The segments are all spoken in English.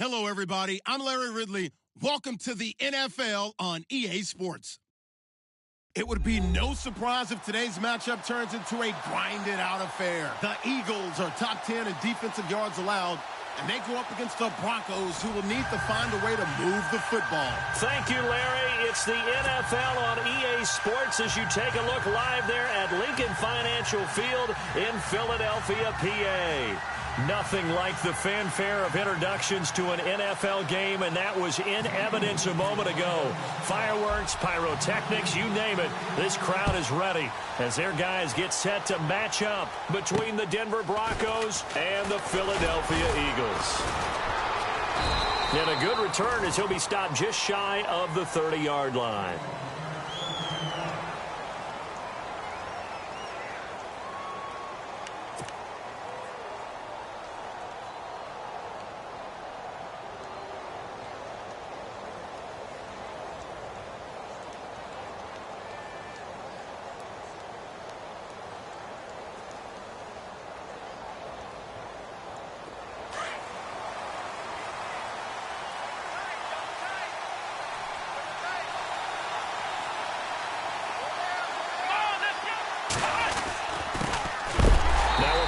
Hello, everybody. I'm Larry Ridley. Welcome to the NFL on EA Sports. It would be no surprise if today's matchup turns into a grinded-out affair. The Eagles are top 10 in defensive yards allowed, and they go up against the Broncos, who will need to find a way to move the football. Thank you, Larry. It's the NFL on EA Sports as you take a look live there at Lincoln Financial Field in Philadelphia, PA. Nothing like the fanfare of introductions to an NFL game, and that was in evidence a moment ago. Fireworks, pyrotechnics, you name it. This crowd is ready as their guys get set to match up between the Denver Broncos and the Philadelphia Eagles. And a good return as he'll be stopped just shy of the 30-yard line.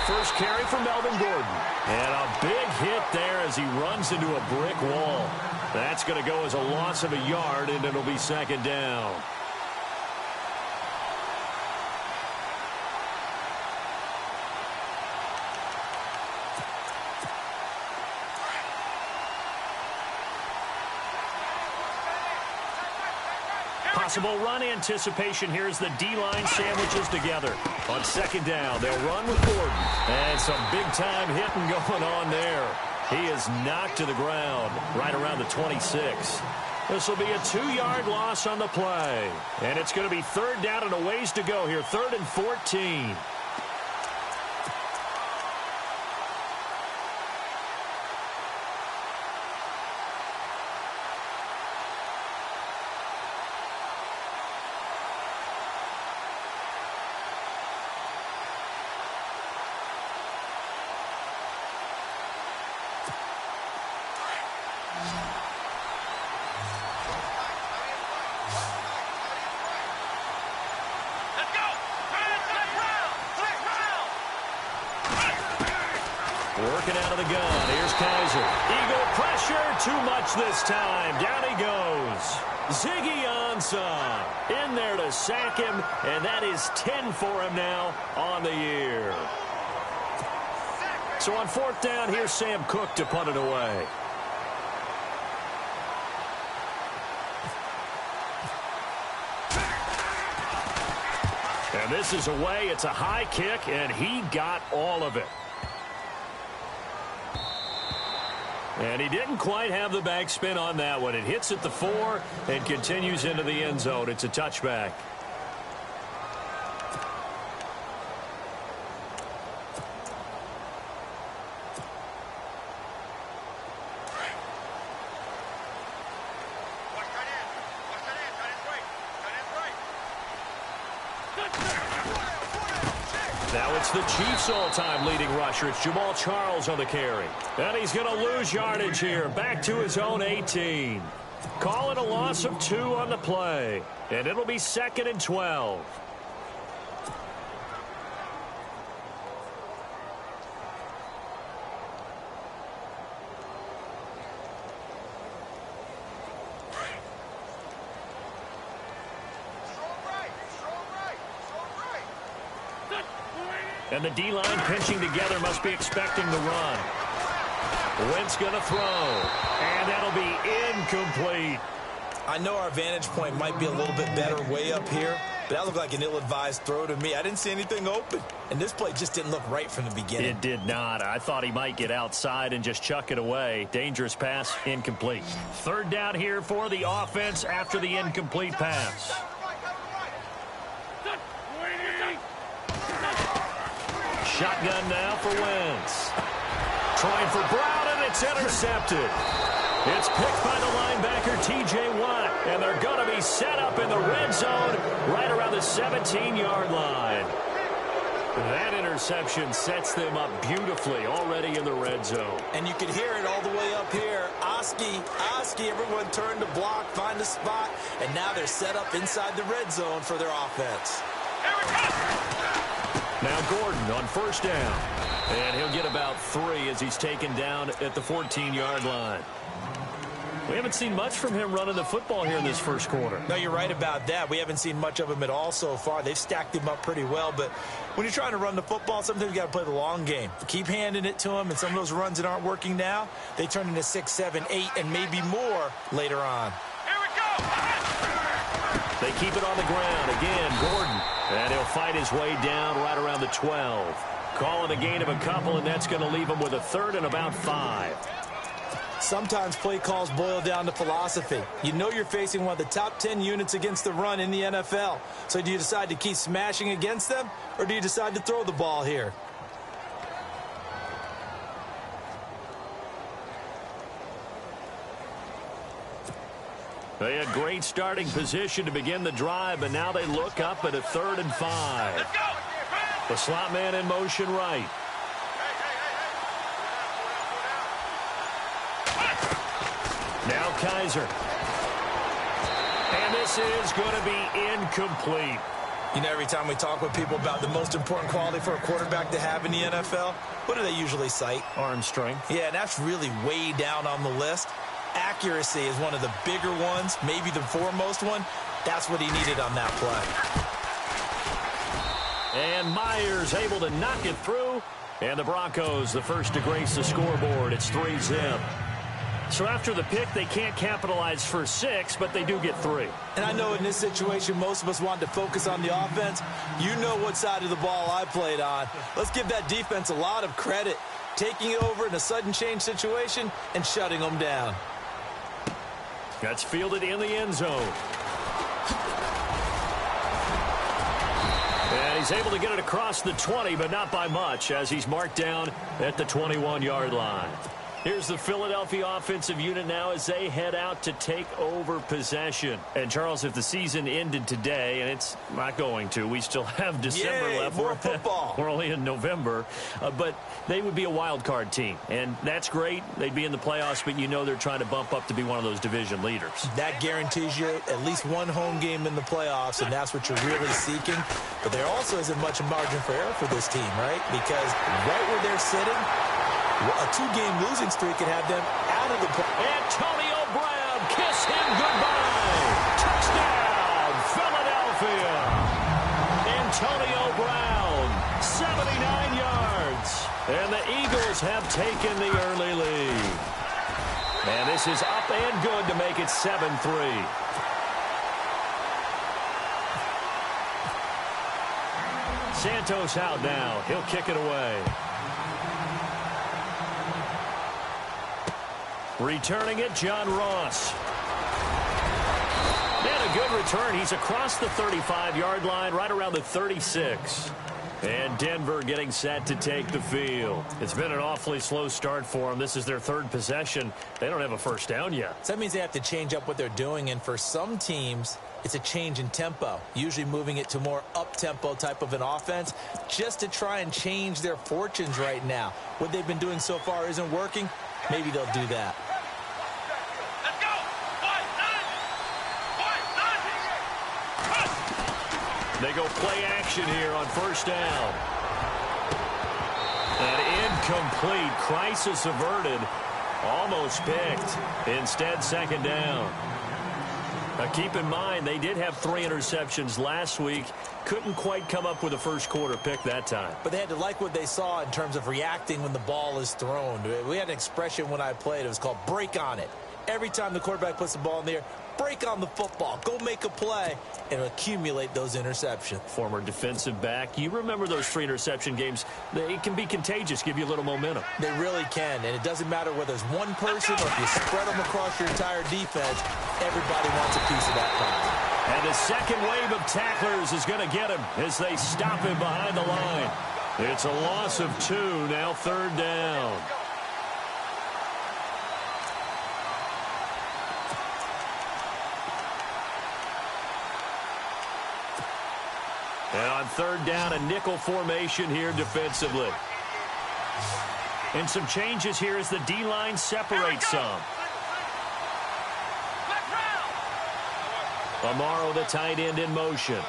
First carry for Melvin Gordon. And a big hit there as he runs into a brick wall. That's going to go as a loss of a yard, and it'll be second down. Possible run anticipation here as the D-line sandwiches together. On second down, they'll run with Gordon. And some big-time hitting going on there. He is knocked to the ground right around the 26. This will be a 2-yard loss on the play. And it's going to be third down and a ways to go here. 3rd and 14. Working out of the gun. Here's Kaiser. Eagle pressure. Too much this time. Down he goes. Ziggy Ansah in there to sack him, and that is 10 for him now on the year. So on 4th down, here's Sam Cook to punt it away. And this is away. It's a high kick, and he got all of it. And he didn't quite have the backspin on that one. It hits at the 4 and continues into the end zone. It's a touchback. Now it's the Chiefs' all-time leading rusher. It's Jamal Charles on the carry. And he's going to lose yardage here. Back to his own 18. Calling a loss of 2 on the play. And it'll be 2nd and 12. And the D-line pinching together must be expecting the run. Wentz going to throw. And that'll be incomplete. I know our vantage point might be a little bit better way up here, but that looked like an ill-advised throw to me. I didn't see anything open. And this play just didn't look right from the beginning. It did not. I thought he might get outside and just chuck it away. Dangerous pass, incomplete. 3rd down here for the offense after the incomplete pass. Shotgun now for Wentz. Trying for Brown, and it's intercepted. It's picked by the linebacker, T.J. Watt, and they're going to be set up in the red zone right around the 17-yard line. That interception sets them up beautifully already in the red zone. And you can hear it all the way up here. Oski, everyone turned to block, find a spot, and now they're set up inside the red zone for their offense. Now Gordon on first down. And he'll get about 3 as he's taken down at the 14-yard line. We haven't seen much from him running the football here in this first quarter. No, you're right about that. We haven't seen much of him at all so far. They've stacked him up pretty well, but when you're trying to run the football, sometimes you got to play the long game. Keep handing it to him, and some of those runs that aren't working now, they turn into 6, 7, 8, and maybe more later on. Here we go! They keep it on the ground. Again, Gordon. And he'll fight his way down right around the 12. Call it a gain of a couple, and that's going to leave him with a third and about 5. Sometimes play calls boil down to philosophy. You know you're facing one of the top 10 units against the run in the NFL. So do you decide to keep smashing against them, or do you decide to throw the ball here? They had great starting position to begin the drive, but now they look up at a 3rd and 5. Let's go. The slot man in motion right. Now Kaiser. And this is going to be incomplete. You know, every time we talk with people about the most important quality for a quarterback to have in the NFL, what do they usually cite? Arm strength. Yeah, and that's really way down on the list. Accuracy is one of the bigger ones, maybe the foremost one. That's what he needed on that play. And Myers able to knock it through. And the Broncos, the first to grace the scoreboard. It's 3-zip. So after the pick, they can't capitalize for 6, but they do get 3. And I know in this situation, most of us want to focus on the offense. You know what side of the ball I played on. Let's give that defense a lot of credit. Taking it over in a sudden change situation and shutting them down. That's fielded in the end zone. And he's able to get it across the 20, but not by much, as he's marked down at the 21-yard line. Here's the Philadelphia offensive unit now as they head out to take over possession. And, Charles, if the season ended today, and it's not going to, we still have December left. More football. We're only in November. But they would be a wild card team. And that's great. They'd be in the playoffs, but you know they're trying to bump up to be one of those division leaders. That guarantees you at least one home game in the playoffs, and that's what you're really seeking. But there also isn't much margin for error for this team, right? Because right where they're sitting, a 2-game losing streak could have them out of the play. Antonio Brown, kiss him goodbye. Touchdown, Philadelphia. Antonio Brown, 79 yards. And the Eagles have taken the early lead. And this is up and good to make it 7-3. Santos out now. He'll kick it away. Returning it, John Ross. And a good return. He's across the 35-yard line, right around the 36. And Denver getting set to take the field. It's been an awfully slow start for them. This is their 3rd possession. They don't have a first down yet. So that means they have to change up what they're doing, and for some teams, it's a change in tempo, usually moving it to more up-tempo type of an offense just to try and change their fortunes right now. What they've been doing so far isn't working. Maybe they'll do that. They go play action here on first down. And incomplete. Crisis averted. Almost picked. Instead, 2nd down. Now, keep in mind, they did have 3 interceptions last week. Couldn't quite come up with a first quarter pick that time. But they had to like what they saw in terms of reacting when the ball is thrown. We had an expression when I played. It was called break on it. Every time the quarterback puts the ball in the air, break on the football. Go make a play and accumulate those interceptions. Former defensive back. You remember those 3 interception games. It can be contagious, give you a little momentum. They really can, and it doesn't matter whether it's one person or if you spread them across your entire defense. Everybody wants a piece of that pie. And the second wave of tacklers is going to get him as they stop him behind the line. It's a loss of 2, now 3rd down. And on third down, a nickel formation here defensively. And some changes here as the D-line separates some. Amaro, the tight end, in motion.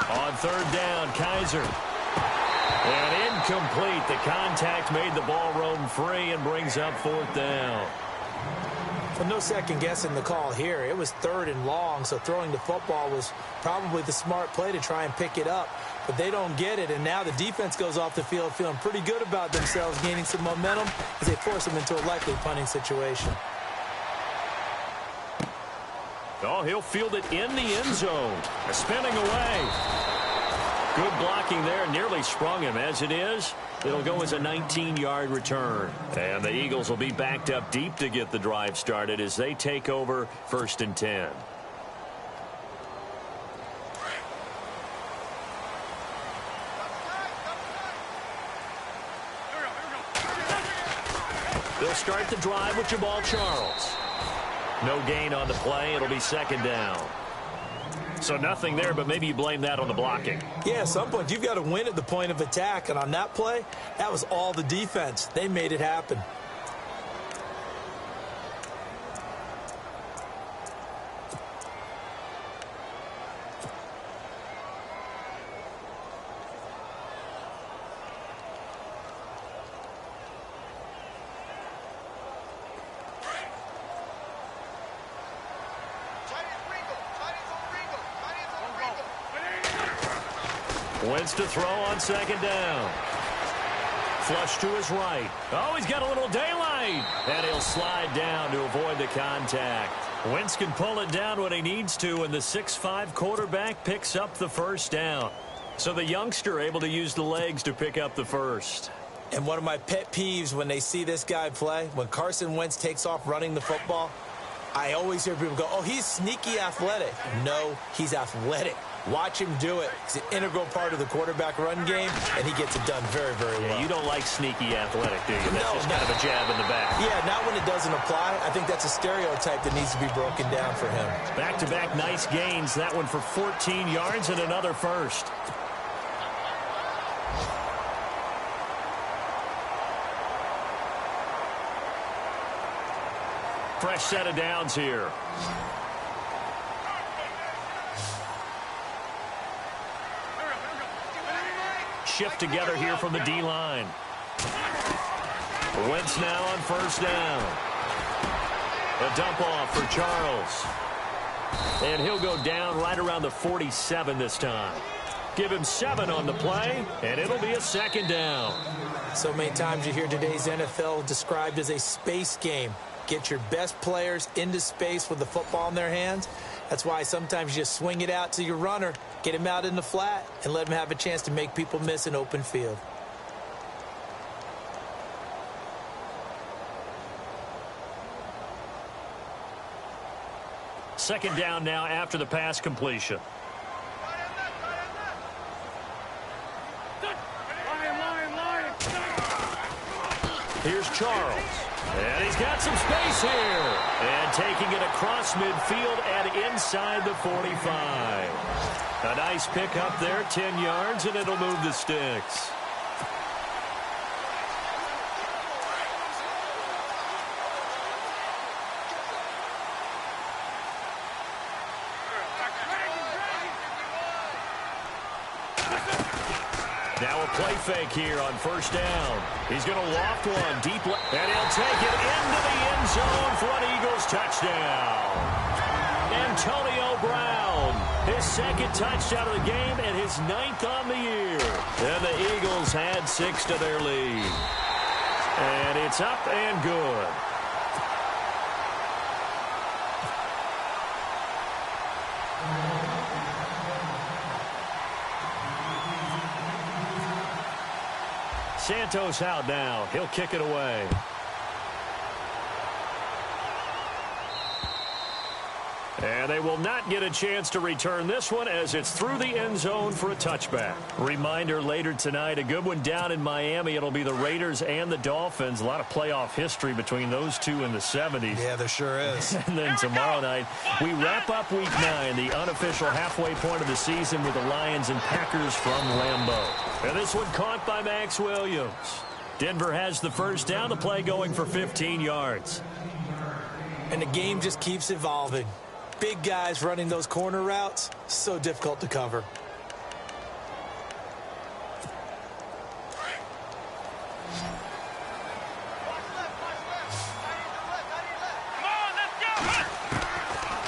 On third down, Kaiser. And incomplete. The contact made the ball roam free and brings up fourth down. Well, no second guessing the call here. It was third and long, so throwing the football was probably the smart play to try and pick it up. But they don't get it, and now the defense goes off the field feeling pretty good about themselves, gaining some momentum as they force them into a likely punting situation. Oh, he'll field it in the end zone. Spinning away. Good blocking there. Nearly sprung him. As it is, it'll go as a 19-yard return. And the Eagles will be backed up deep to get the drive started as they take over 1st and 10. They'll start the drive with Jamal Charles. No gain on the play. It'll be second down. So nothing there, but maybe you blame that on the blocking. Yeah, at some point you've got to win at the point of attack. And on that play, that was all the defense. They made it happen. Wentz to throw on second down. Flush to his right. Oh, he's got a little daylight. And he'll slide down to avoid the contact. Wentz can pull it down when he needs to, and the 6'5" quarterback picks up the first down. So the youngster able to use the legs to pick up the first. And one of my pet peeves when they see this guy play, when Carson Wentz takes off running the football, I always hear people go, oh, he's sneaky athletic. No, he's athletic. Watch him do it. He's an integral part of the quarterback run game, and he gets it done very, very well. Yeah, you don't like sneaky athletic, do you? That's just kind of a jab in the back. Yeah, not when it doesn't apply. I think that's a stereotype that needs to be broken down for him. Back-to-back nice gains. That one for 14 yards and another first. Fresh set of downs here. Shift together here from the D-line. Wentz now on first down. A dump off for Charles. And he'll go down right around the 47 this time. Give him 7 on the play, and it'll be a second down. So many times you hear today's NFL described as a space game. Get your best players into space with the football in their hands. That's why sometimes you just swing it out to your runner, get him out in the flat, and let him have a chance to make people miss an open field. Second down now after the pass completion. Here's Charles. And he's got some space here. And taking it across midfield and inside the 45. A nice pick up there, 10 yards, and it'll move the sticks. Now a play fake here on first down. He's going to loft one deep, and he'll take it into the end zone for an Eagles touchdown. Antonio Brown, his second touchdown of the game and his 9th on the year. And the Eagles had 6 to their lead. And it's up and good. Santos out now. He'll kick it away. And they will not get a chance to return this one as it's through the end zone for a touchback. Reminder later tonight, a good one down in Miami. It'll be the Raiders and the Dolphins. A lot of playoff history between those two in the 70s. Yeah, there sure is. And then tomorrow night, we wrap up Week 9, the unofficial halfway point of the season with the Lions and Packers from Lambeau. And this one caught by Max Williams. Denver has the first down, the play going for 15 yards. And the game just keeps evolving. Big guys running those corner routes, so difficult to cover.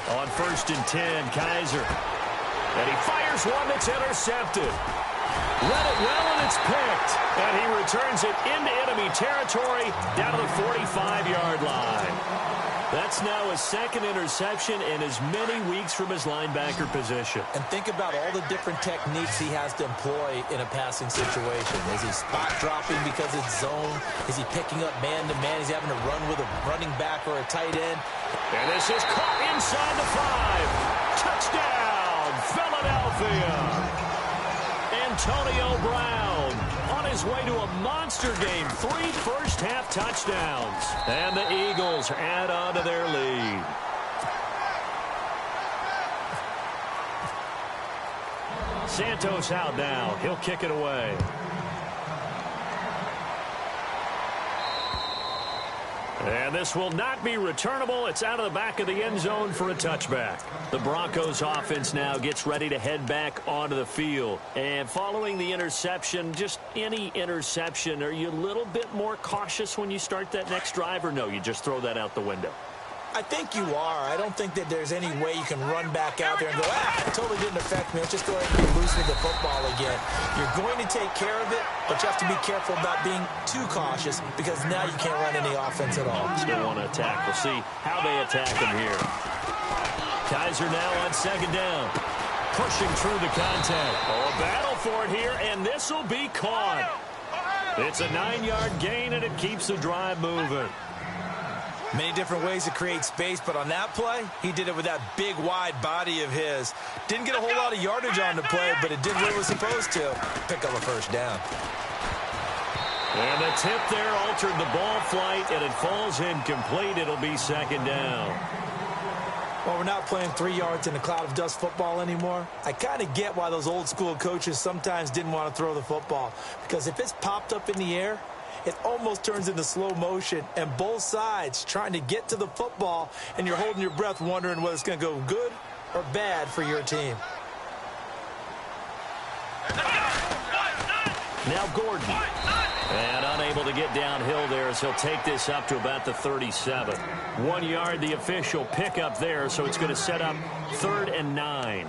On 1st and 10, Kaiser. And he fires one that's intercepted. Read it well, and it's picked. And he returns it into enemy territory down to the 45-yard line. That's now his second interception in as many weeks from his linebacker position. And think about all the different techniques he has to employ in a passing situation. Is he spot dropping because it's zone? Is he picking up man-to-man? Is he having to run with a running back or a tight end? And this is caught inside the 5. Touchdown, Philadelphia. Antonio Brown on his way to a monster game. 3 first-half touchdowns. And the Eagles add on to their lead. Santos out now. He'll kick it away. And this will not be returnable. It's out of the back of the end zone for a touchback. The Broncos offense now gets ready to head back onto the field. And following the interception, just any interception, are you a little bit more cautious when you start that next drive, or no, you just throw that out the window? I think you are. I don't think that there's any way you can run back out there and go, it totally didn't affect me. Let's just go ahead and be loose with the football again. You're going to take care of it, but you have to be careful about being too cautious because now you can't run any offense at all. Still want to attack. We'll see how they attack him here. Kaiser now on 2nd down. Pushing through the contact. Oh, a battle for it here, and this will be caught. It's a 9-yard gain, and it keeps the drive moving. Many different ways to create space, but on that play, he did it with that big, wide body of his. Didn't get a whole lot of yardage on the play, but it did what it was supposed to. Pick up a first down. And the tip there altered the ball flight, and it falls incomplete. It'll be 2nd down. Well, we're not playing 3 yards in a cloud of dust football anymore. I kind of get why those old-school coaches sometimes didn't want to throw the football, because if it's popped up in the air, it almost turns into slow motion, and both sides trying to get to the football, and you're holding your breath wondering whether it's going to go good or bad for your team. Now Gordon. And unable to get downhill there as he'll take this up to about the 37. 1 yard, the official pickup there, so it's going to set up 3rd and 9.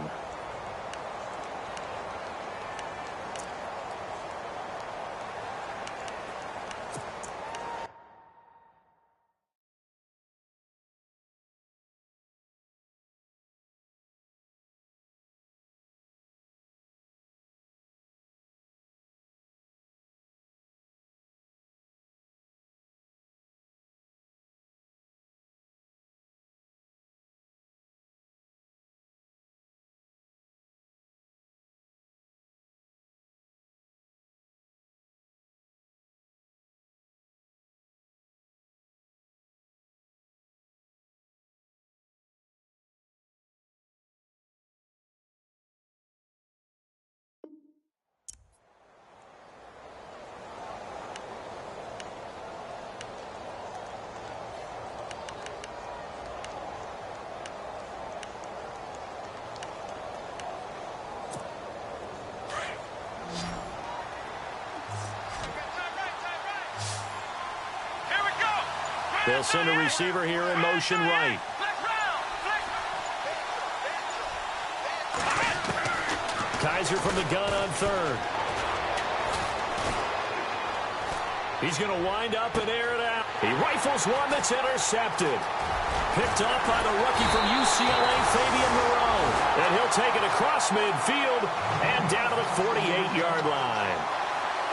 They'll send a receiver here in motion right. Kaiser from the gun on 3rd. He's going to wind up and air it out. He rifles one that's intercepted. Picked up by the rookie from UCLA, Fabian Moreau. And he'll take it across midfield and down to the 48-yard line.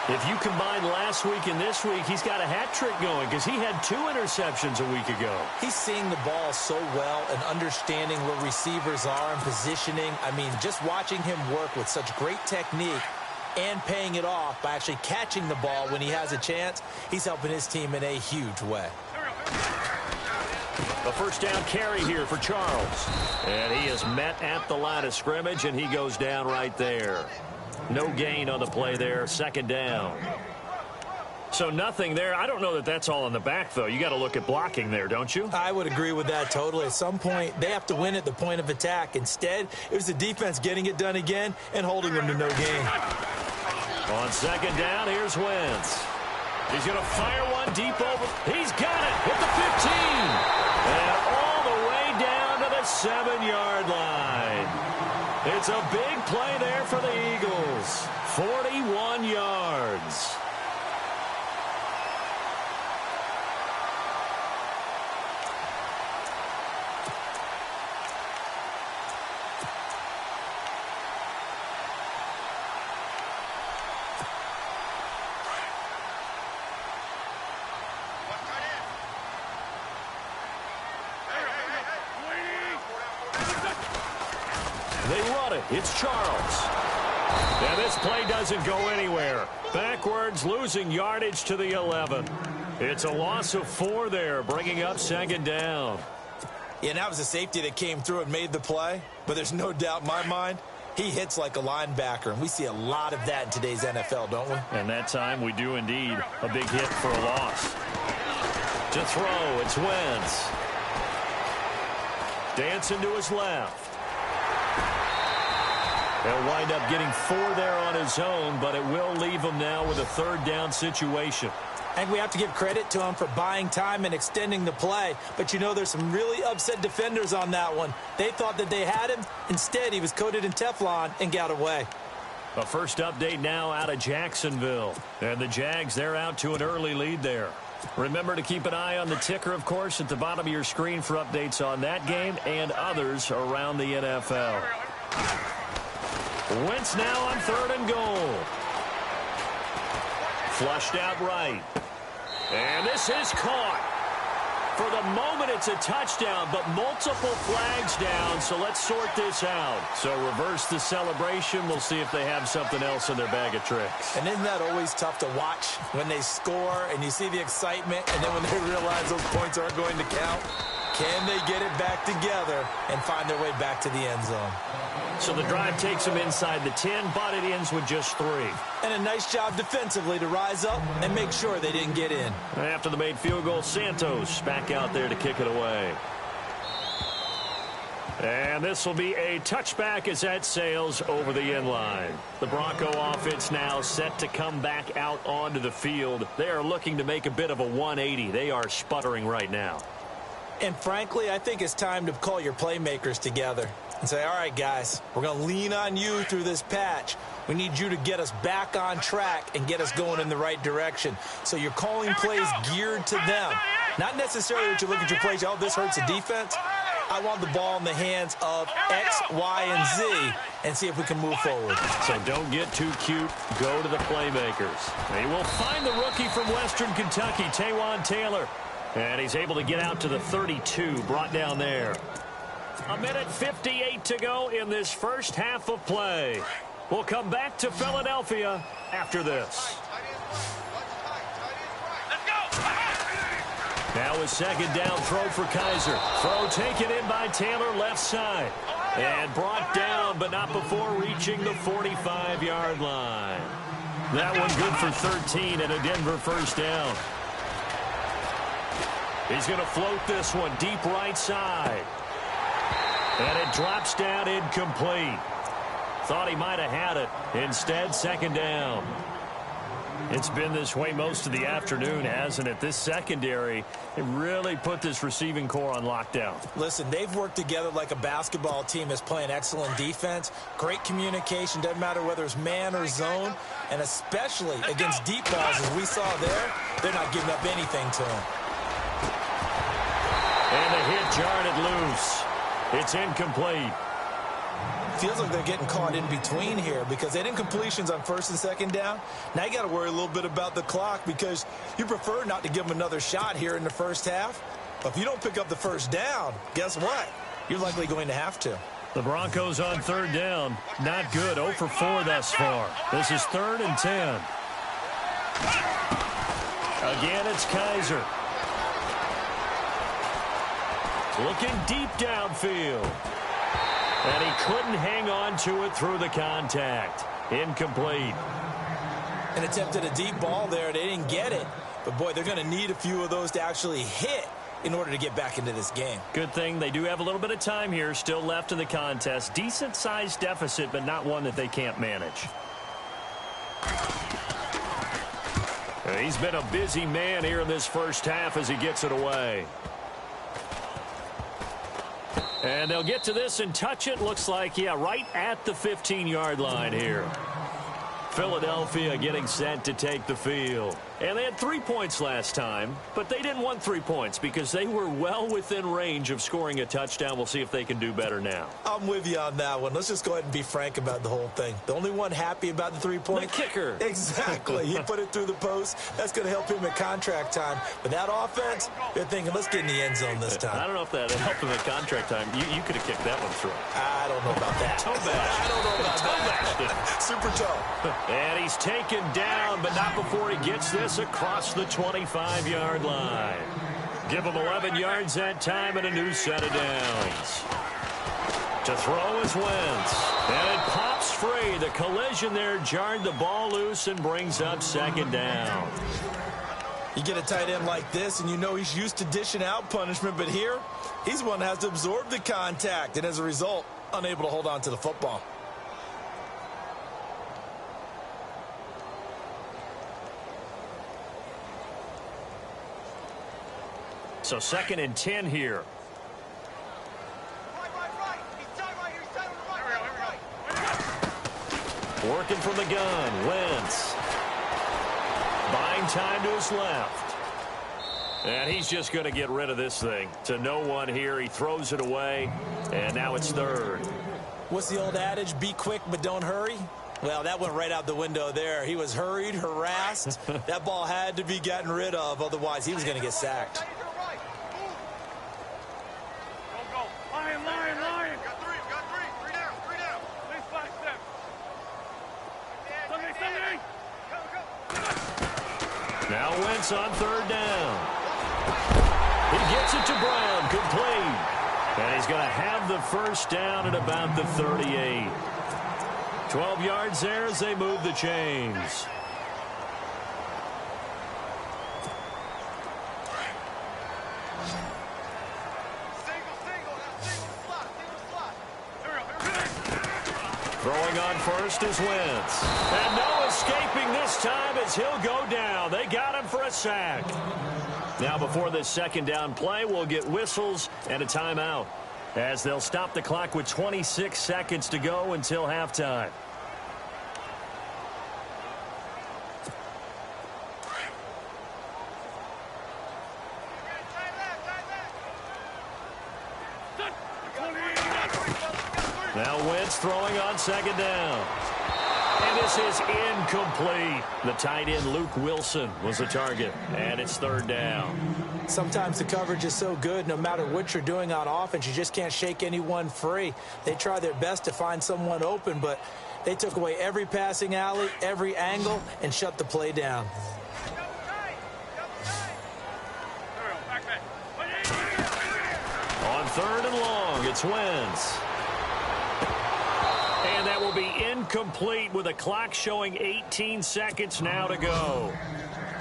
If you combine last week and this week, he's got a hat trick going because he had 2 interceptions a week ago. He's seeing the ball so well and understanding where receivers are and positioning. I mean, just watching him work with such great technique and paying it off by actually catching the ball when he has a chance, he's helping his team in a huge way. A first down carry here for Charles. And he is met at the line of scrimmage, and he goes down right there. No gain on the play there, second down. So nothing there. I don't know that that's all in the back, though. You got to look at blocking there, don't you? I would agree with that totally. At some point, they have to win at the point of attack. Instead, it was the defense getting it done again and holding them to no gain. On second down, here's Wentz. He's going to fire one deep over. He's got it at the 15. And all the way down to the 7-yard line. It's a big play there for the Eagles. 41 yards. They run it. It's Charles. And this play doesn't go anywhere. Backwards, losing yardage to the 11. It's a loss of 4 there, bringing up second down. Yeah, and that was a safety that came through and made the play. But there's no doubt in my mind, he hits like a linebacker. And we see a lot of that in today's NFL, don't we? And that time we do indeed. A big hit for a loss. To throw, it's Wentz. Dancing to his left. He'll wind up getting 4 there on his own, but it will leave him now with a third down situation. And we have to give credit to him for buying time and extending the play. But, you know, there's some really upset defenders on that one. They thought that they had him. Instead, he was coated in Teflon and got away. A first update now out of Jacksonville. And the Jags, they're out to an early lead there. Remember to keep an eye on the ticker, of course, at the bottom of your screen for updates on that game and others around the NFL. Wentz now on 3rd and goal. Flushed out right. And this is caught. For the moment, it's a touchdown, but multiple flags down, so let's sort this out. So reverse the celebration. We'll see if they have something else in their bag of tricks. And isn't that always tough to watch when they score and you see the excitement, and then when they realize those points aren't going to count? Can they get it back together and find their way back to the end zone? So the drive takes them inside the 10, but it ends with just 3. And a nice job defensively to rise up and make sure they didn't get in. After the made field goal, Santos back out there to kick it away. And this will be a touchback as that sails over the end line. The Bronco offense now set to come back out onto the field. They are looking to make a bit of a 180. They are sputtering right now. And frankly, I think it's time to call your playmakers together and say, all right, guys, we're going to lean on you through this patch. We need you to get us back on track and get us going in the right direction. So you're calling plays geared to them. Not necessarily that you look at your plays, oh, this hurts the defense. I want the ball in the hands of X, Y, and Z and see if we can move forward. So don't get too cute. Go to the playmakers. They will find the rookie from Western Kentucky, Taywan Taylor. And he's able to get out to the 32, brought down there. 1:58 to go in this first half of play. We'll come back to Philadelphia after this. Now a second down throw for Kaiser. Throw taken in by Taylor left side. And brought down, but not before reaching the 45-yard line. That one good for 13 and a Denver first down. He's going to float this one deep right side. And it drops down incomplete. Thought he might have had it. Instead, second down. It's been this way most of the afternoon, hasn't it? This secondary, it really put this receiving core on lockdown. Listen, they've worked together like a basketball team that's playing excellent defense. Great communication, doesn't matter whether it's man or zone. And especially against deep balls, as we saw there, they're not giving up anything to them. And the hit jarred it loose. It's incomplete. Feels like they're getting caught in between here because they didn't completions on first and second down. Now you got to worry a little bit about the clock because you prefer not to give them another shot here in the first half. But if you don't pick up the first down, guess what? You're likely going to have to. The Broncos on third down. Not good. 0 for 4 thus far. This is 3rd and 10. Again, it's Kaiser. Looking deep downfield. And he couldn't hang on to it through the contact. Incomplete. And attempted a deep ball there. They didn't get it. But, boy, they're going to need a few of those to actually hit in order to get back into this game. Good thing they do have a little bit of time here still left in the contest. Decent-sized deficit, but not one that they can't manage. He's been a busy man here in this first half as he gets it away. And they'll get to this and touch it. Looks like, yeah, right at the 15-yard line here. Philadelphia getting set to take the field. And they had 3 points last time, but they didn't want 3 points because they were well within range of scoring a touchdown. We'll see if they can do better now. I'm with you on that one. Let's just go ahead and be frank about the whole thing. The only one happy about the 3-point. The kicker. Exactly. He put it through the post. That's going to help him at contract time. But that offense, they're thinking, let's get in the end zone this time. I don't know if that helped him at contract time. You could have kicked that one through. I don't know about that. Toe bash. I don't know about that. Super toe. And he's taken down, but not before he gets this across the 25-yard line. Give him 11 yards that time and a new set of downs. To throw is Wentz. And it pops free. The collision there jarred the ball loose and brings up 2nd down. You get a tight end like this, and you know he's used to dishing out punishment, but here, he's one that has to absorb the contact, and as a result, unable to hold on to the football. So 2nd and 10 here. Working from the gun, Wentz. Buying time to his left. And he's just going to get rid of this thing. To no one here. He throws it away. And now it's 3rd. What's the old adage? Be quick, but don't hurry. Well, that went right out the window there. He was hurried, harassed. That ball had to be gotten rid of. Otherwise, he was going to get sacked. Now Wentz on 3rd down. He gets it to Brown, complete. And he's going to have the first down at about the 38. 12 yards there as they move the chains. Throwing on first is Wentz. And no escaping this time as he'll go down. They got him for a sack. Now before this 2nd down play, we'll get whistles and a timeout as they'll stop the clock with 26 seconds to go until halftime. Now Wentz throwing on 2nd down. And this is incomplete. The tight end Luke Wilson was the target. And it's 3rd down. Sometimes the coverage is so good, no matter what you're doing on offense, you just can't shake anyone free. They try their best to find someone open, but they took away every passing alley, every angle, and shut the play down. On 3rd and long, it's Wentz. And that will be incomplete with a clock showing 18 seconds now to go.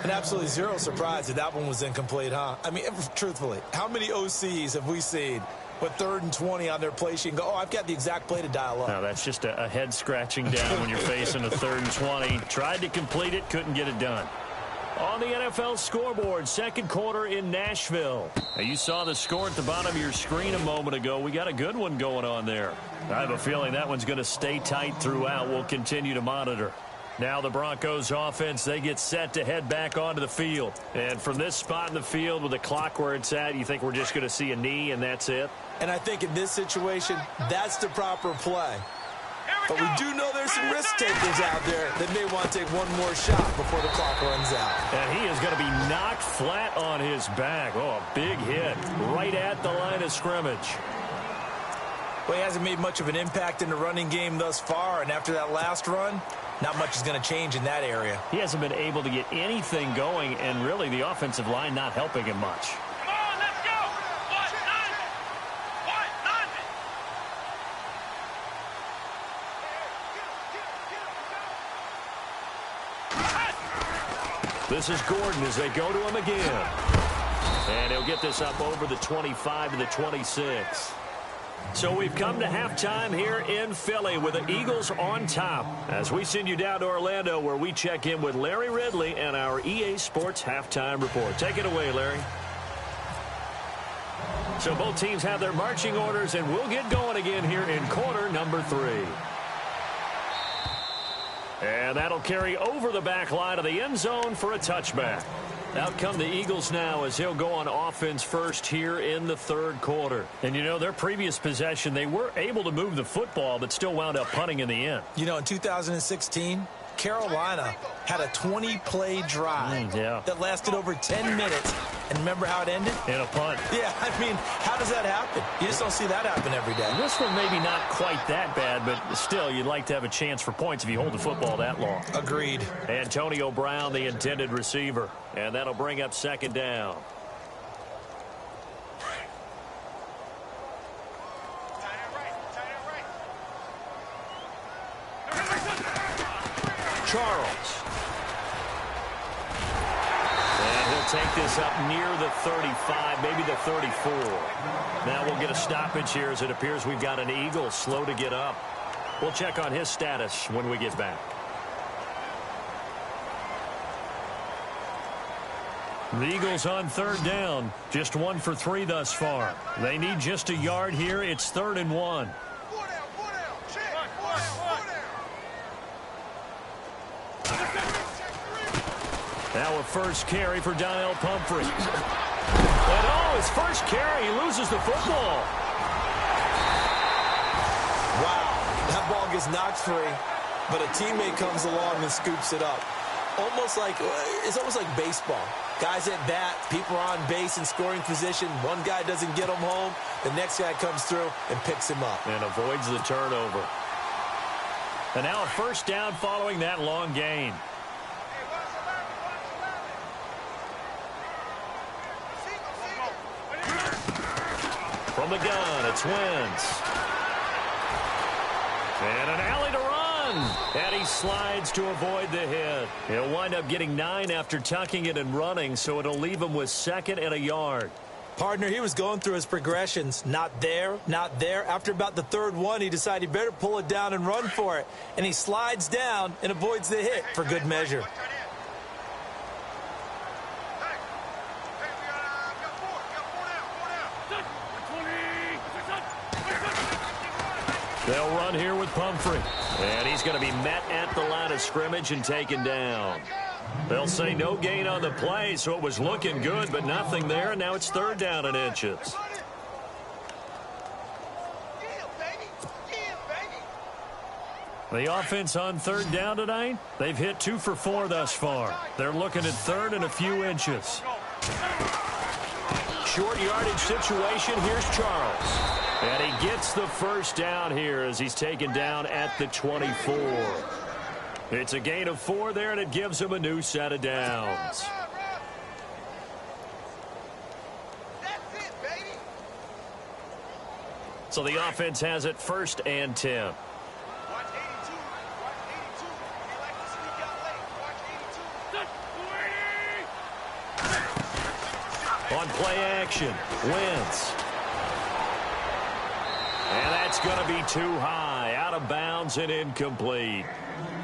And absolutely zero surprise that one was incomplete, huh? I mean, truthfully, how many OCs have we seen with 3rd and 20 on their play sheet and go, oh, I've got the exact play to dial up? No, that's just a head scratching down when you're facing a 3rd and 20. Tried to complete it, couldn't get it done. On the NFL scoreboard, 2nd quarter in Nashville. Now, you saw the score at the bottom of your screen a moment ago. We got a good one going on there. I have a feeling that one's going to stay tight throughout. We'll continue to monitor. Now the Broncos offense, they get set to head back onto the field. And from this spot in the field with the clock where it's at, you think we're just going to see a knee and that's it? And I think in this situation, that's the proper play. But we do know there's some risk takers out there that may want to take one more shot before the clock runs out. And he is going to be knocked flat on his back. Oh, a big hit right at the line of scrimmage. Well, he hasn't made much of an impact in the running game thus far, and after that last run, not much is going to change in that area. He hasn't been able to get anything going, and really the offensive line not helping him much. Come on, let's go! This is Gordon as they go to him again. And he'll get this up over the 25 to the 26. So we've come to halftime here in Philly with the Eagles on top. As we send you down to Orlando where we check in with Larry Ridley and our EA Sports Halftime Report. Take it away, Larry. So both teams have their marching orders, and we'll get going again here in quarter number 3. And that'll carry over the back line of the end zone for a touchback. Out come the Eagles now as he'll go on offense first here in the third quarter. And, you know, their previous possession, they were able to move the football but still wound up punting in the end. You know, in 2016, Carolina had a 20-play drive that lasted over 10 minutes. And remember how it ended? In a punt. Yeah, I mean, how does that happen? You just don't see that happen every day. This one maybe not quite that bad, but still, you'd like to have a chance for points if you hold the football that long. Agreed. Antonio Brown, the intended receiver. And that'll bring up second down. Charles. And he'll take this up near the 35, maybe the 34. Now we'll get a stoppage here as it appears we've got an Eagle slow to get up. We'll check on his status when we get back. The Eagles on third down, just 1 for 3 thus far. They need just a yard here. It's 3rd and 1. Now a first carry for Donnell Pumphrey. And his first carry, he loses the football. Wow, that ball gets knocked free, but a teammate comes along and scoops it up. It's almost like baseball. Guys at bat, people are on base in scoring position. One guy doesn't get him home. The next guy comes through and picks him up. And avoids the turnover. And now a first down following that long gain. From the gun, it's Wentz. And an alley to run. And he slides to avoid the hit. He'll wind up getting 9 after tucking it and running, so it'll leave him with 2nd and a yard. Partner, he was going through his progressions. Not there, not there. After about the 3rd one, he decided he better pull it down and run for it. And he slides down and avoids the hit for good measure. They'll run here with Pumphrey. And he's going to be met at the line of scrimmage and taken down. They'll say no gain on the play, so it was looking good, but nothing there. And now it's 3rd down and inches. The offense on 3rd down tonight, they've hit 2 for 4 thus far. They're looking at 3rd and a few inches. Short yardage situation. Here's Charles. And he gets the first down here as he's taken down at the 24. It's a gain of 4 there, and it gives him a new set of downs. That's it, baby. So the offense has it 1st and 10. Watch 82. Watch 82. They like to sneak out late. Watch 82. On play action, Wentz. And that's going to be too high, out of bounds and incomplete.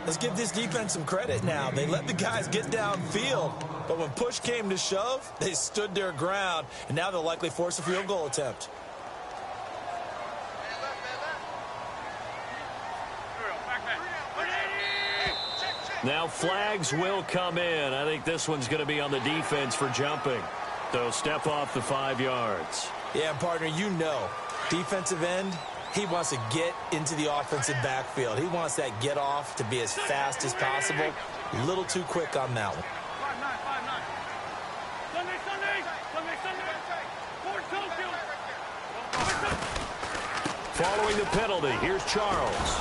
Let's give this defense some credit now. They let the guys get downfield, but when push came to shove, they stood their ground, and now they'll likely force a field goal attempt. Now flags will come in. I think this one's going to be on the defense for jumping. So step off the 5 yards. Yeah, and partner, you know, defensive end, he wants to get into the offensive backfield. He wants that get off to be as fast as possible. A little too quick on that one. 5-9, 5-9. Following the penalty, here's Charles.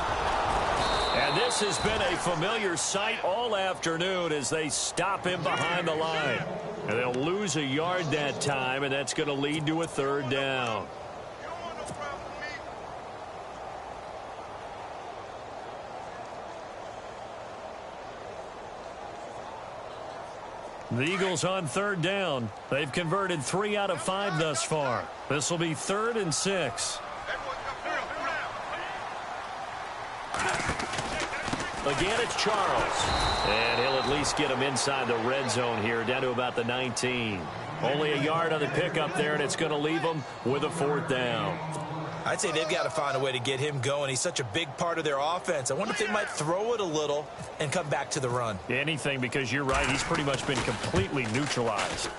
And this has been a familiar sight all afternoon as they stop him behind the line. And they'll lose a yard that time, and that's going to lead to a 3rd down. The Eagles on 3rd down. They've converted 3 out of 5 thus far. This will be 3rd and 6. Again, it's Charles. And he'll at least get him inside the red zone here, down to about the 19. Only a yard on the pickup there, and it's going to leave them with a 4th down. I'd say they've got to find a way to get him going. He's such a big part of their offense. I wonder if they might throw it a little and come back to the run. Anything, because you're right. He's pretty much been completely neutralized.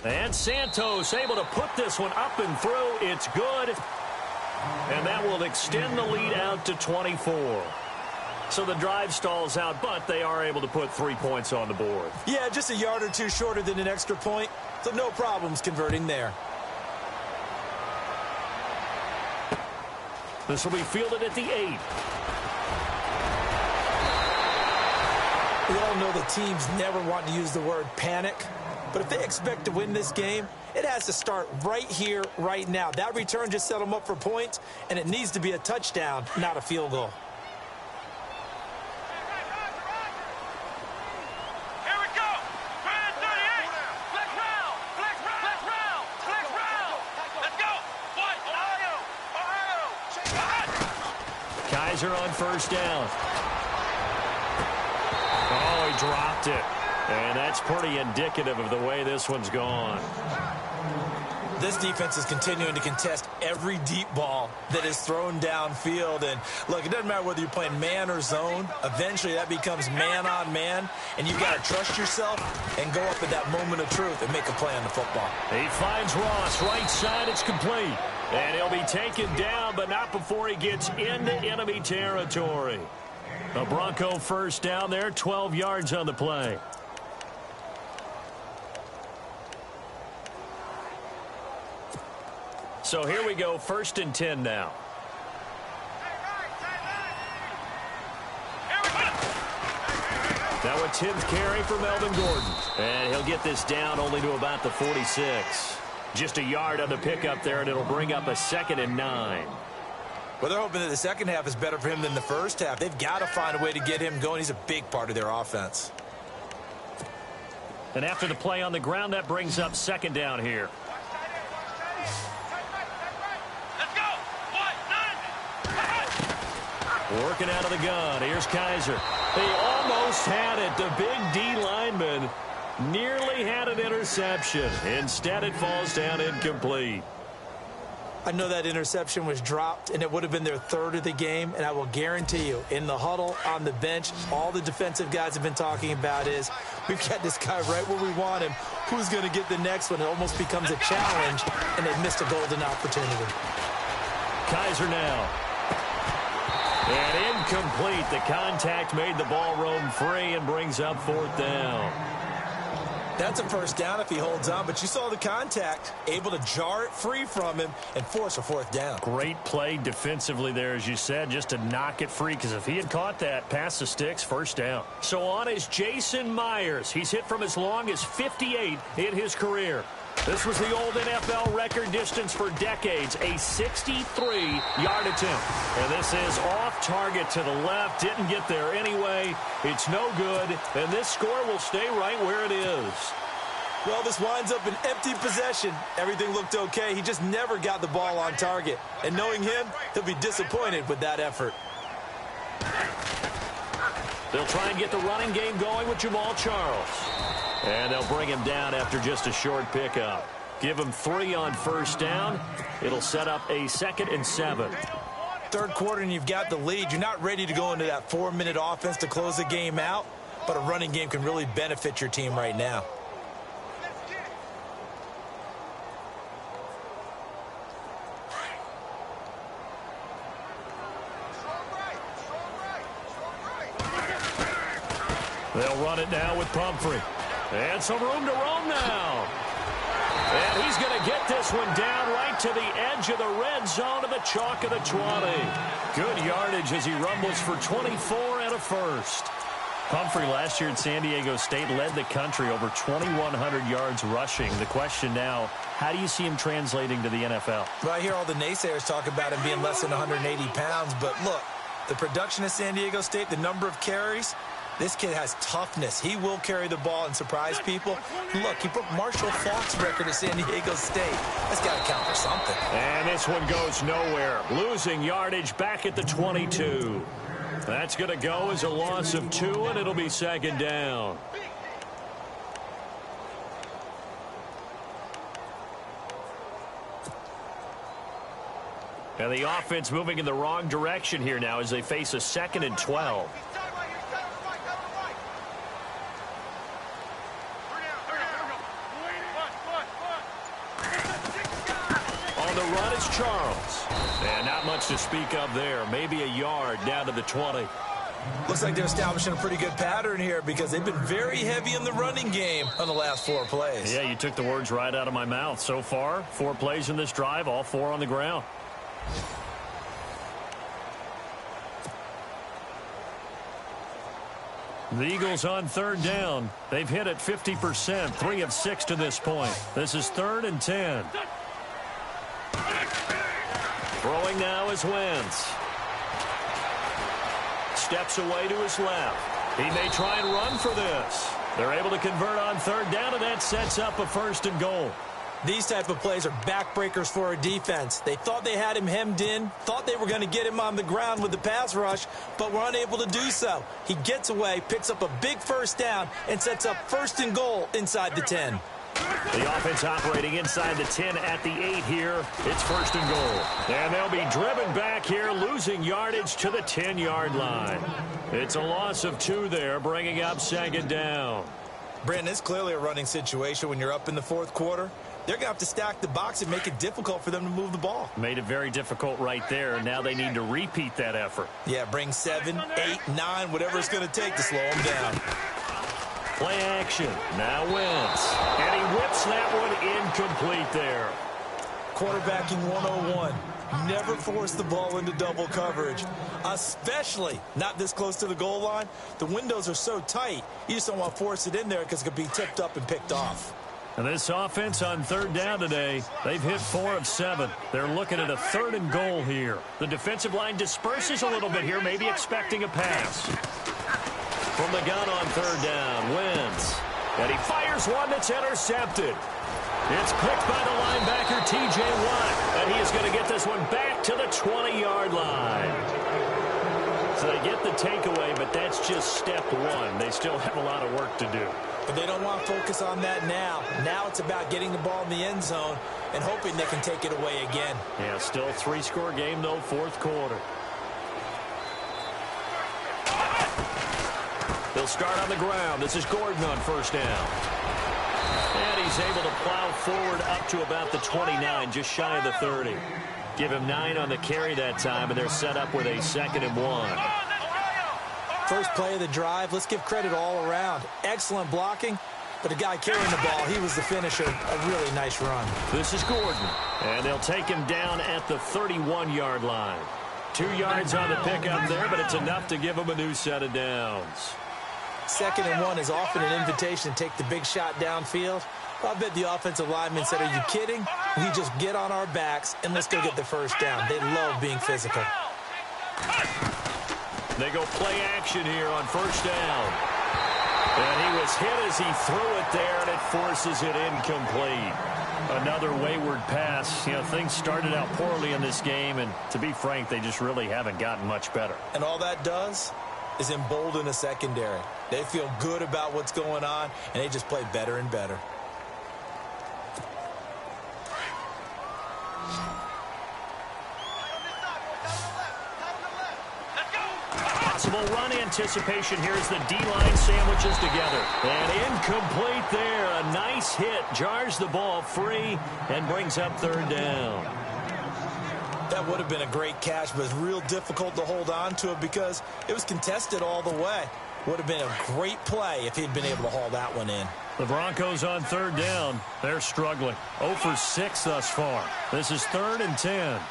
And Santos able to put this one up and through. It's good. And that will extend the lead out to 24. So the drive stalls out, but they are able to put 3 points on the board. Yeah, just a yard or two shorter than an extra point. So no problems converting there. This will be fielded at the 8. We all know the teams never want to use the word panic. But if they expect to win this game, it has to start right here, right now. That return just set them up for points, and it needs to be a touchdown, not a field goal. Kaiser on 1st down. Oh, he dropped it. And that's pretty indicative of the way this one's gone. This defense is continuing to contest every deep ball that is thrown downfield. And, look, it doesn't matter whether you're playing man or zone. Eventually, that becomes man on man. And you've got to trust yourself and go up at that moment of truth and make a play on the football. He finds Ross. Right side, it's complete. And he'll be taken down, but not before he gets into enemy territory. A Bronco 1st down there, 12 yards on the play. So here we go, 1st and 10 now. Now a 10th carry for Melvin Gordon. And he'll get this down only to about the 46. Just a yard on the pickup there, and it'll bring up a 2nd and 9. Well, they're hoping that the second half is better for him than the first half. They've got to find a way to get him going. He's a big part of their offense. And after the play on the ground, that brings up 2nd down here. Working out of the gun. Here's Kaiser. He almost had it. The big D lineman nearly had an interception. Instead, it falls down incomplete. I know that interception was dropped, and it would have been their 3rd of the game. And I will guarantee you, in the huddle, on the bench, all the defensive guys have been talking about is, we've got this guy right where we want him. Who's going to get the next one? It almost becomes a challenge, and they missed a golden opportunity. Kaiser now. And incomplete. The contact made the ball roam free and brings up 4th down. That's a 1st down if he holds on, but you saw the contact, able to jar it free from him and force a 4th down. Great play defensively there, as you said, just to knock it free, because if he had caught that, past the sticks, 1st down. So on is Jason Myers. He's hit from as long as 58 in his career. This was the old NFL record distance for decades, a 63-yard attempt. And this is off target to the left, didn't get there anyway. It's no good, and this score will stay right where it is. Well, this winds up an empty possession. Everything looked okay. He just never got the ball on target. And knowing him, he'll be disappointed with that effort. They'll try and get the running game going with Jamal Charles. And they'll bring him down after just a short pickup. Give him 3 on 1st down. It'll set up a 2nd and 7. 3rd quarter and you've got the lead. You're not ready to go into that 4-minute offense to close the game out. but a running game can really benefit your team right now. They'll run it now with Pumphrey. And some room to roam now. And he's going to get this one down right to the edge of the red zone to the chalk of the 20. Good yardage as he rumbles for 24 and a first. Pumphrey last year at San Diego State led the country over 2,100 yards rushing. The question now, how do you see him translating to the NFL? Well, I hear all the naysayers talk about him being less than 180 pounds, but look, the production at San Diego State, the number of carries, this kid has toughness. He will carry the ball and surprise people. Look, he broke Marshall Faulk's record at San Diego State. That's got to count for something. And this one goes nowhere. Losing yardage back at the 22. That's going to go as a loss of 2, and it'll be second down. And the offense moving in the wrong direction here now as they face a 2nd and 12. Charles. And not much to speak of there. Maybe a yard down to the 20. Looks like they're establishing a pretty good pattern here because they've been very heavy in the running game on the last 4 plays. Yeah, you took the words right out of my mouth. So far, 4 plays in this drive, all 4 on the ground. The Eagles on 3rd down. They've hit it 50%, 3 of 6 to this point. This is 3rd and 10. Throwing now is Wentz. Steps away to his left. He may try and run for this. They're able to convert on 3rd down, and that sets up a 1st and goal. These type of plays are backbreakers for a defense. They thought they had him hemmed in, thought they were going to get him on the ground with the pass rush, but were unable to do so. He gets away, picks up a big 1st down, and sets up 1st and goal inside the 10. The offense operating inside the 10 at the 8 here. It's 1st and goal. And they'll be driven back here, losing yardage to the 10-yard line. It's a loss of 2 there, bringing up 2nd down. Brandon, it's clearly a running situation when you're up in the 4th quarter. They're going to have to stack the box and make it difficult for them to move the ball. Made it very difficult right there. Now they need to repeat that effort. Yeah, bring 7, 8, 9, whatever it's going to take to slow them down. Play action. Now Wentz. And he whips that one incomplete there. Quarterbacking 101. Never force the ball into double coverage, especially not this close to the goal line. The windows are so tight, you just don't want to force it in there because it could be tipped up and picked off. And this offense on 3rd down today, they've hit 4 of 7. They're looking at a 3rd and goal here. The defensive line disperses a little bit here, maybe expecting a pass. From the gun on 3rd down, Wentz. And he fires one that's intercepted. It's picked by the linebacker, T.J. Watt. And he is going to get this one back to the 20-yard line. So they get the takeaway, but that's just step 1. They still have a lot of work to do. But they don't want to focus on that now. Now it's about getting the ball in the end zone and hoping they can take it away again. Yeah, still 3-score game, though, 4th quarter. They'll start on the ground. This is Gordon on 1st down. And he's able to plow forward up to about the 29, just shy of the 30. Give him 9 on the carry that time, and they're set up with a 2nd and 1. First play of the drive, let's give credit all around. Excellent blocking, but the guy carrying the ball, he was the finisher. A really nice run. This is Gordon, and they'll take him down at the 31-yard line. 2 yards on the pickup there, but it's enough to give him a new set of downs. 2nd and 1 is often an invitation to take the big shot downfield. I bet the offensive lineman said, are you kidding? We just get on our backs and let's go get the 1st down. They love being physical. They go play action here on 1st down. And he was hit as he threw it there, and it forces it incomplete. Another wayward pass. You know, things started out poorly in this game, and to be frank, they just really haven't gotten much better. And all that does is embolden a secondary. They feel good about what's going on, and they just play better and better. possible run anticipation here as the D-line sandwiches together. And incomplete there. A nice hit. Jars the ball free and brings up third down. That would have been a great catch, but it's real difficult to hold on to it because it was contested all the way. Would have been a great play if he'd been able to haul that one in. The Broncos on third down. They're struggling. 0 for 6 thus far. This is 3rd and 10.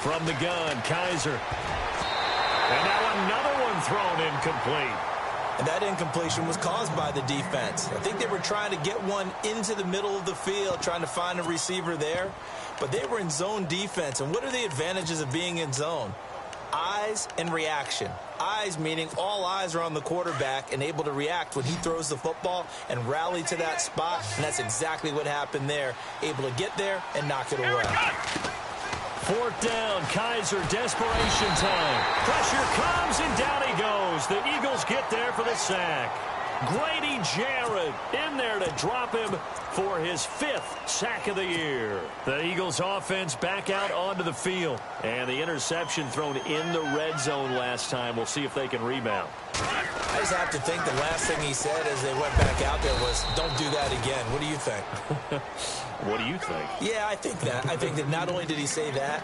From the gun, Kaiser. And now another one thrown incomplete. And that incompletion was caused by the defense. I think they were trying to get one into the middle of the field, trying to find a receiver there. But they were in zone defense. And what are the advantages of being in zone? Eyes and reaction. Eyes meaning all eyes are on the quarterback and able to react when he throws the football and rally to that spot. And that's exactly what happened there. Able to get there and knock it away. 4th down, Kaiser, desperation time. Pressure comes, and down he goes. The Eagles get there for the sack. Grady Jarrett in there to drop him for his 5th sack of the year. The Eagles offense back out onto the field. And the interception thrown in the red zone last time. We'll see if they can rebound. I just have to think the last thing he said as they went back out there was, don't do that again. What do you think? What do you think? Yeah, I think that. I think that not only did he say that,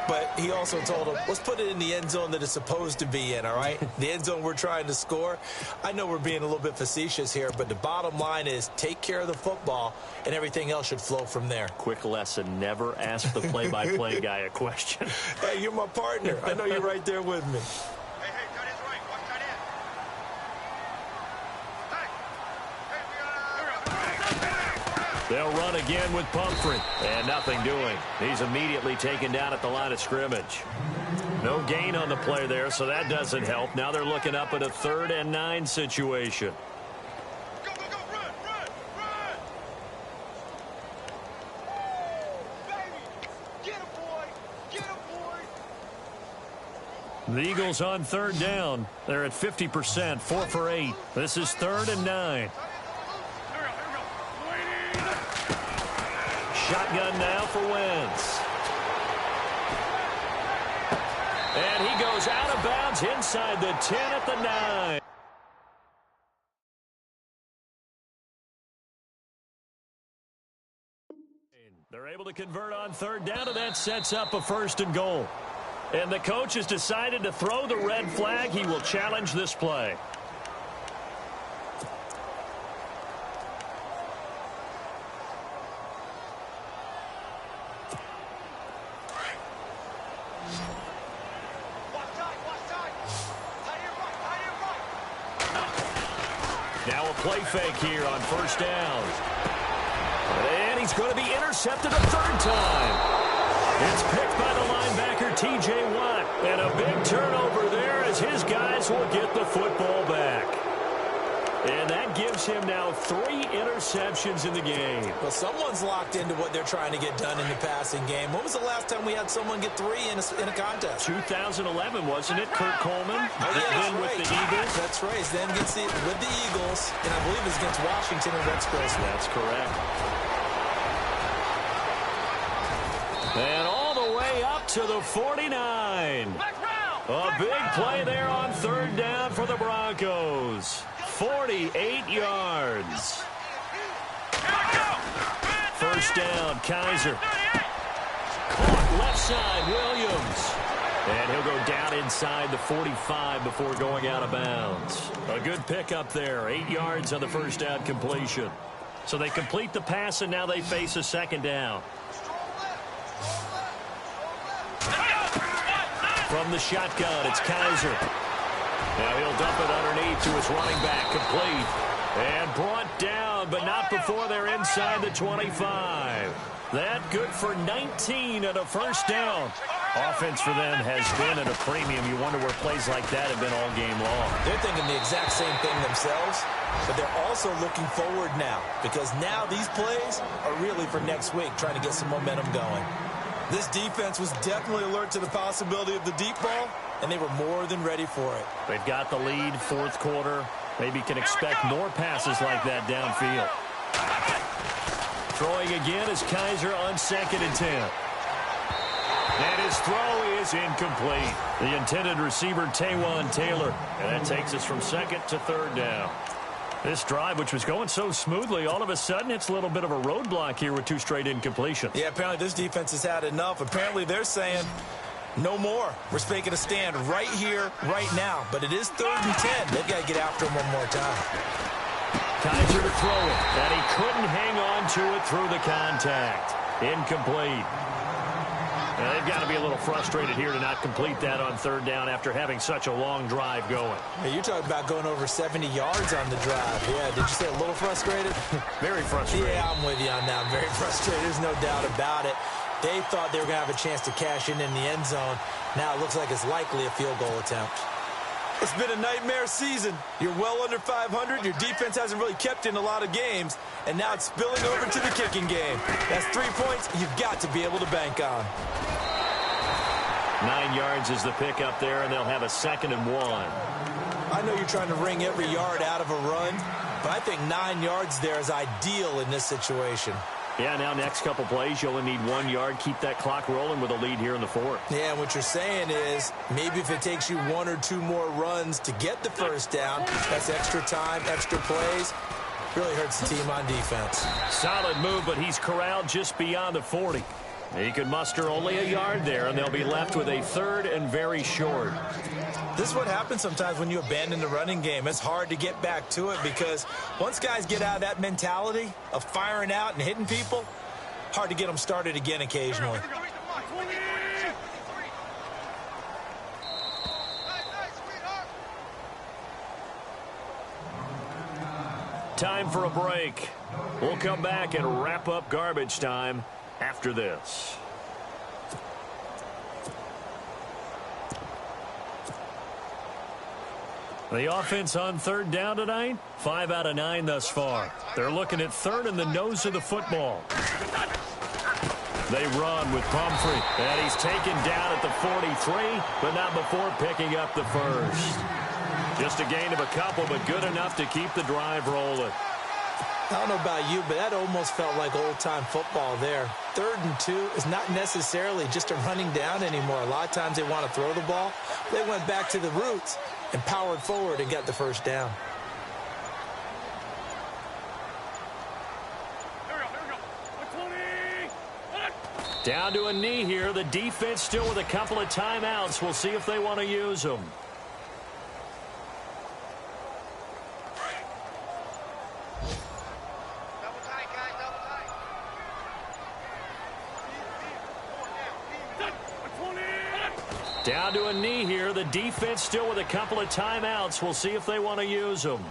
but he also told him, let's put it in the end zone that it's supposed to be in, all right? The end zone we're trying to score. I know we're being a little bit facetious here, but the bottom line is take care of the football, and everything else should flow from there. Quick lesson, never ask the play-by-play guy a question. Hey, you're my partner. I know you're right there with me. They'll run again with Pumphrey. And nothing doing. He's immediately taken down at the line of scrimmage. No gain on the play there, so that doesn't help. Now they're looking up at a 3rd and 9 situation. Go, go, go, run, run, run! Baby! Get him, boy! Get him, boy! The Eagles on 3rd down. They're at 50%, 4 for 8. This is 3rd and 9. Shotgun now for Wentz. And he goes out of bounds inside the 10 at the 9. They're able to convert on 3rd down, and that sets up a 1st and goal. And the coach has decided to throw the red flag. He will challenge this play. Now a play fake here on 1st down. And he's going to be intercepted a 3rd time. It's picked by the linebacker, T.J. Watt. And a big turnover there as his guys will get the football back. And that gives him now 3 interceptions in the game. Well, someone's locked into what they're trying to get done in the passing game. When was the last time we had someone get 3 in a contest? 2011, wasn't it? Kurt Coleman. Oh, yeah, then with the Eagles. That's right. Then gets it with the Eagles, and I believe it's against Washington and Rex Grossman. That's correct. And all the way up to the 49. A big play there on 3rd down for the Broncos. 48 yards. 1st down, Kaiser. Caught left side, Williams. And he'll go down inside the 45 before going out of bounds. A good pickup there. 8 yards on the 1st down completion. So they complete the pass, and now they face a 2nd down. From the shotgun, it's Kaiser. Now he'll dump it underneath to his running back, complete. And brought down, but not before they're inside the 25. That good for 19 at a 1st down. Offense for them has been at a premium. You wonder where plays like that have been all game long. They're thinking the exact same thing themselves, but they're also looking forward now because now these plays are really for next week, trying to get some momentum going. This defense was definitely alert to the possibility of the deep ball, and they were more than ready for it. They've got the lead, 4th quarter. Maybe can expect more passes like that downfield. Throwing again is Kaiser on 2nd and 10. And his throw is incomplete. The intended receiver, Taywan Taylor. And that takes us from 2nd to 3rd down. This drive, which was going so smoothly, all of a sudden it's a little bit of a roadblock here with 2 straight incompletions. Yeah, apparently this defense has had enough. Apparently they're saying no more. We're making a stand right here, right now. But it is 3rd and 10. They've got to get after him one more time. Kaiser to throw it. And he couldn't hang on to it through the contact. Incomplete. Now, they've got to be a little frustrated here to not complete that on 3rd down after having such a long drive going. Hey, you're talking about going over 70 yards on the drive. Yeah, did you say a little frustrated? Very frustrated. Yeah, I'm with you on that. I'm very frustrated. There's no doubt about it. They thought they were going to have a chance to cash in the end zone. Now it looks like it's likely a field goal attempt. It's been a nightmare season. You're well under 500. Your defense hasn't really kept in a lot of games. And now it's spilling over to the kicking game. That's 3 points you've got to be able to bank on. 9 yards is the pickup there, and they'll have a 2nd and 1. I know you're trying to wring every yard out of a run, but I think 9 yards there is ideal in this situation. Yeah, now next couple plays, you only need 1 yard. Keep that clock rolling with a lead here in the 4th. Yeah, and what you're saying is maybe if it takes you 1 or 2 more runs to get the 1st down, that's extra time, extra plays. Really hurts the team on defense. Solid move, but he's corralled just beyond the 40. He can muster only a yard there, and they'll be left with a 3rd and very short. This is what happens sometimes when you abandon the running game. It's hard to get back to it because once guys get out of that mentality of firing out and hitting people, hard to get them started again occasionally. Time for a break. We'll come back and wrap up garbage time after this. The offense on 3rd down tonight, 5 out of 9 thus far. They're looking at 3rd in the nose of the football. They run with Pumphrey, and he's taken down at the 43, but not before picking up the 1st. Just a gain of a couple, but good enough to keep the drive rolling. I don't know about you, but that almost felt like old-time football there. 3rd and 2 is not necessarily just a running down anymore. A lot of times they want to throw the ball. They went back to the roots and powered forward and got the 1st down. Down to a knee here. The defense still with a couple of timeouts. We'll see if they want to use them. Down to a knee here. The defense still with a couple of timeouts. We'll see if they want to use them.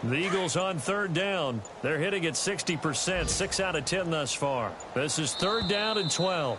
The Eagles on 3rd down. They're hitting at 60%, 6 out of 10 thus far. This is 3rd down and 12.